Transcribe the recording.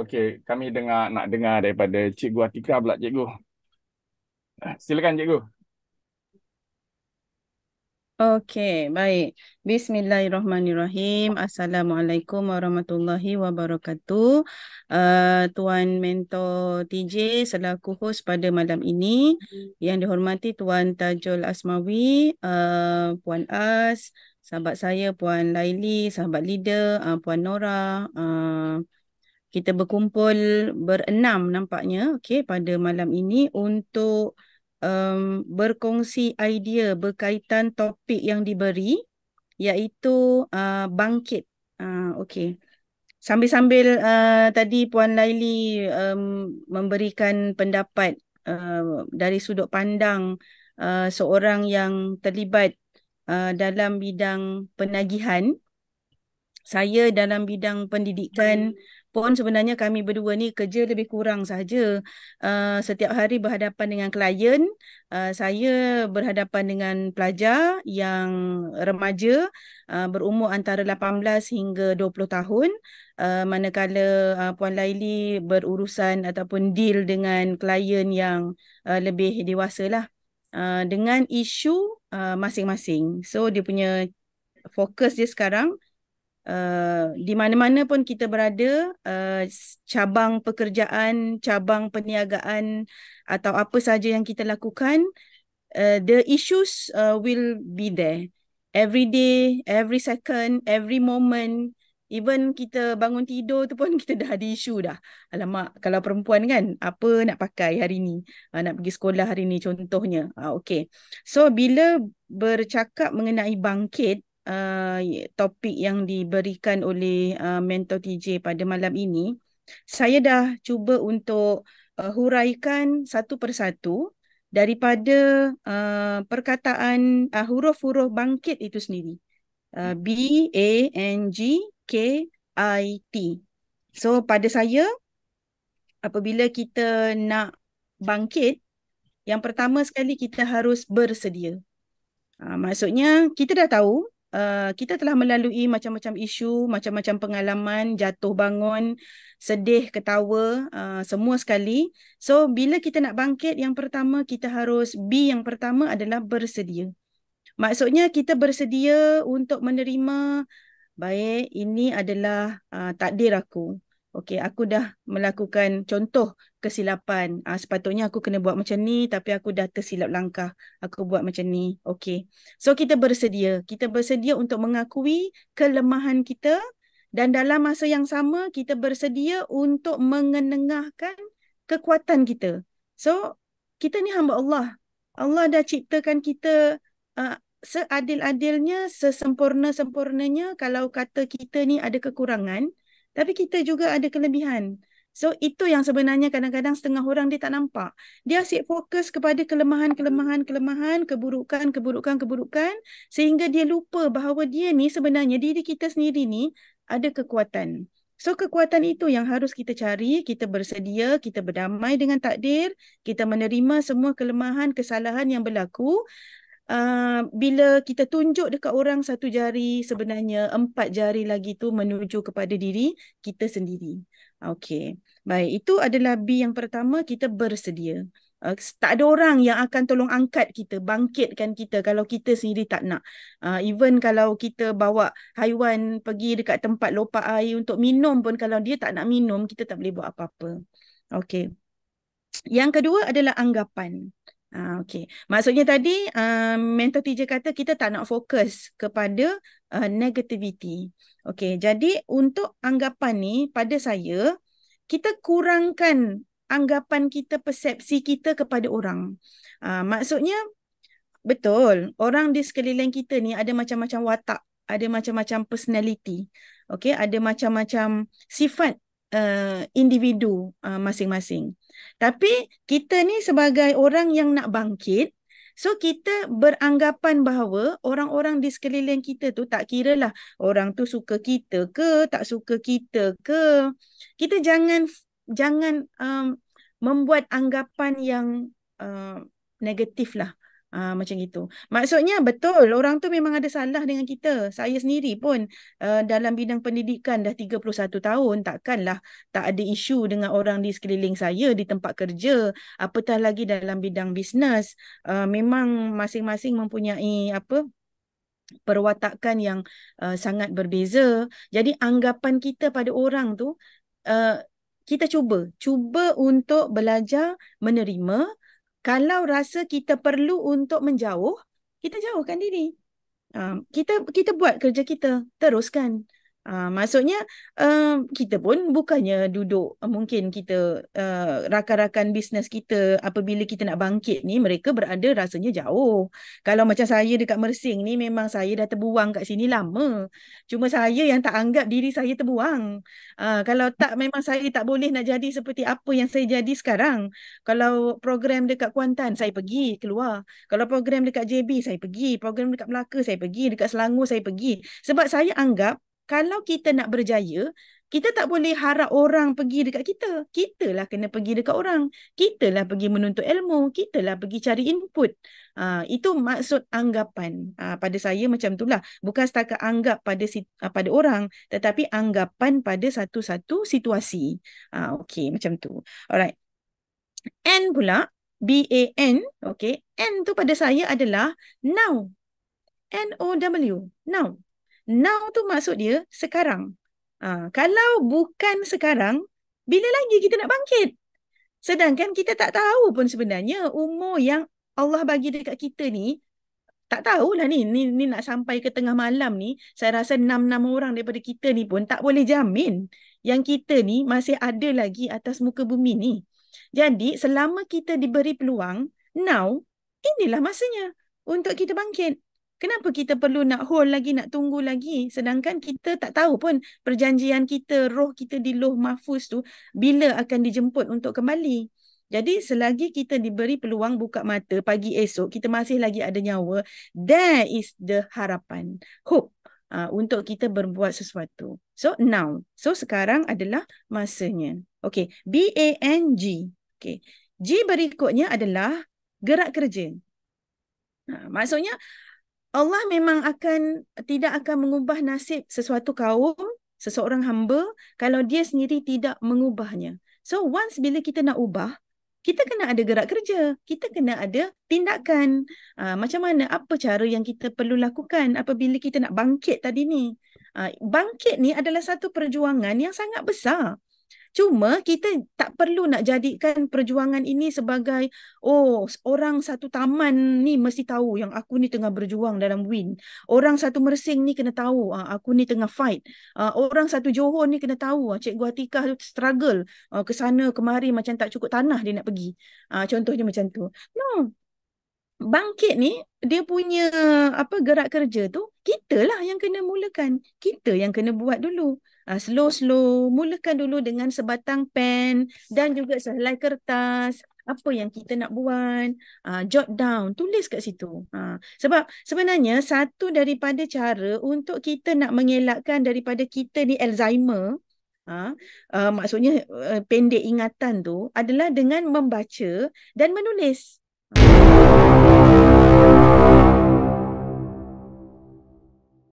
Okey, kami nak dengar daripada Cikgu Atika pula, Cikgu. Silakan, Cikgu. Okey, baik. Bismillahirrahmanirrahim. Assalamualaikum warahmatullahi wabarakatuh. Tuan Mentor TJ selaku host pada malam ini. Yang dihormati Tuan Tajul Asmawi, Puan As, sahabat saya Puan Laili, sahabat leader, Puan Nora. Kita berkumpul berenam nampaknya, okey, pada malam ini untuk berkongsi idea berkaitan topik yang diberi, iaitu bangkit. Okey. Sambil-sambil tadi Puan Laili memberikan pendapat dari sudut pandang seorang yang terlibat dalam bidang penagihan, saya dalam bidang pendidikan pun sebenarnya kami berdua ni kerja lebih kurang sahaja. Setiap hari berhadapan dengan klien, saya berhadapan dengan pelajar yang remaja, berumur antara 18 hingga 20 tahun. Manakala Puan Laili berurusan ataupun deal dengan klien yang lebih dewasa lah, dengan isu masing-masing. So dia punya fokus dia sekarang, di mana-mana pun kita berada, cabang pekerjaan, cabang perniagaan atau apa saja yang kita lakukan, the issues will be there. Every day, every second, every moment. Even kita bangun tidur tu pun kita dah ada isu dah. Alamak, kalau perempuan kan, apa nak pakai hari ni? Nak pergi sekolah hari ni contohnya. Okay. So, bila bercakap mengenai bangkit, topik yang diberikan oleh Mentor TJ pada malam ini, saya dah cuba untuk huraikan satu persatu daripada perkataan huruf-huruf bangkit itu sendiri. BANGKIT. So pada saya, apabila kita nak bangkit, yang pertama sekali kita harus bersedia. Maksudnya kita dah tahu, kita telah melalui macam-macam isu, macam-macam pengalaman, jatuh bangun, sedih, ketawa, semua sekali. So bila kita nak bangkit, yang pertama kita harus, B yang pertama adalah bersedia. Maksudnya kita bersedia untuk menerima, baik, ini adalah takdir aku. Okey, aku dah melakukan contoh kesilapan. Sepatutnya aku kena buat macam ni, tapi aku dah tersilap langkah. Aku buat macam ni. Okey. So kita bersedia. Kita bersedia untuk mengakui kelemahan kita, dan dalam masa yang sama kita bersedia untuk mengenengahkan kekuatan kita. So kita ni hamba Allah. Allah dah ciptakan kita uh, seadil-adilnya, sesempurna-sempurnanya. Kalau kata kita ni ada kekurangan, tapi kita juga ada kelebihan. So itu yang sebenarnya kadang-kadang setengah orang dia tak nampak. Dia asyik fokus kepada kelemahan, keburukan, sehingga dia lupa bahawa dia ni sebenarnya, diri kita sendiri ni ada kekuatan. So kekuatan itu yang harus kita cari, kita bersedia, kita berdamai dengan takdir, kita menerima semua kelemahan, kesalahan yang berlaku. Bila kita tunjuk dekat orang satu jari, sebenarnya 4 jari lagi tu menuju kepada diri kita sendiri. Okey. Baik, itu adalah B yang pertama, kita bersedia. Tak ada orang yang akan tolong angkat kita, bangkitkan kita kalau kita sendiri tak nak. Even kalau kita bawa haiwan pergi dekat tempat lopak air untuk minum pun, kalau dia tak nak minum, kita tak boleh buat apa-apa. Okey. Yang kedua adalah anggapan. Okey. Maksudnya tadi Mentor TJ kata kita tak nak fokus kepada negativity. Okey. Jadi untuk anggapan ni, pada saya, kita kurangkan anggapan kita, persepsi kita kepada orang. Maksudnya, betul, orang di sekeliling kita ni ada macam-macam watak, ada macam-macam personality. Okey, ada macam-macam sifat individu masing-masing. Tapi kita ni sebagai orang yang nak bangkit, so kita beranggapan bahawa orang-orang di sekeliling kita tu, tak kiralah orang tu suka kita ke, tak suka kita ke, kita jangan membuat anggapan yang negatif lah. Macam gitu. Maksudnya betul, orang tu memang ada salah dengan kita. Saya sendiri pun dalam bidang pendidikan dah 31 tahun, takkanlah tak ada isu dengan orang di sekeliling saya di tempat kerja, apatah lagi dalam bidang bisnes. Memang masing-masing mempunyai apa perwatakan yang sangat berbeza. Jadi anggapan kita pada orang tu uh, kita cuba untuk belajar menerima. Kalau rasa kita perlu untuk menjauh, kita jauhkan diri. Kita buat kerja kita, teruskan. Maksudnya kita pun bukannya duduk, mungkin kita rakan-rakan bisnes kita apabila kita nak bangkit ni mereka berada rasanya jauh. Kalau macam saya dekat Mersing ni memang saya dah terbuang kat sini lama. Cuma saya yang tak anggap diri saya terbuang. Kalau tak memang saya tak boleh nak jadi seperti apa yang saya jadi sekarang. Kalau program dekat Kuantan saya pergi keluar. Kalau program dekat JB saya pergi, program dekat Melaka saya pergi, dekat Selangor saya pergi. Sebab saya anggap kalau kita nak berjaya, kita tak boleh harap orang pergi dekat kita. Kitalah kena pergi dekat orang. Kitalah pergi menuntut ilmu. Kitalah pergi cari input. Itu maksud anggapan. Pada saya macam itulah. Bukan setakat anggap pada orang, tetapi anggapan pada satu-satu situasi. Okey, macam tu. Alright. N pula, B-A-N, okay. N tu pada saya adalah now. N-O-W, now. Now tu maksud dia sekarang. Kalau bukan sekarang, bila lagi kita nak bangkit? Sedangkan kita tak tahu pun sebenarnya umur yang Allah bagi dekat kita ni, tak tahulah ni nak sampai ke tengah malam ni, saya rasa 6 orang daripada kita ni pun tak boleh jamin yang kita ni masih ada lagi atas muka bumi ni. Jadi selama kita diberi peluang, now, inilah masanya untuk kita bangkit. Kenapa kita perlu nak hold lagi, nak tunggu lagi? Sedangkan kita tak tahu pun perjanjian kita, roh kita di Lauh Mahfuz tu, bila akan dijemput untuk kembali. Jadi selagi kita diberi peluang buka mata pagi esok, kita masih lagi ada nyawa, there is the harapan, hope untuk kita berbuat sesuatu. So now, so sekarang adalah masanya. Okay, B-A-N-G. Okay. G berikutnya adalah gerak kerja. Maksudnya Allah memang tidak akan mengubah nasib sesuatu kaum, seseorang hamba kalau dia sendiri tidak mengubahnya. So once bila kita nak ubah, kita kena ada gerak kerja, kita kena ada tindakan. Macam mana, apa cara yang kita perlu lakukan apabila kita nak bangkit tadi ni. Bangkit ni adalah satu perjuangan yang sangat besar. Cuma kita tak perlu nak jadikan perjuangan ini sebagai orang satu taman ni mesti tahu yang aku ni tengah berjuang dalam win. Orang satu Mersing ni kena tahu aku ni tengah fight. Orang satu Johor ni kena tahu Cikgu Atikah struggle ke sana kemari macam tak cukup tanah dia nak pergi. Contohnya macam tu. No. Bangkit ni dia punya gerak kerja tu kita lah yang kena mulakan. Kita yang kena buat dulu. Slow-slow, mulakan dulu dengan sebatang pen dan juga sehelai kertas. Apa yang kita nak buat, jot down, tulis kat situ. Sebab sebenarnya satu daripada cara untuk kita nak mengelakkan daripada kita ni Alzheimer, maksudnya pendek ingatan tu adalah dengan membaca dan menulis.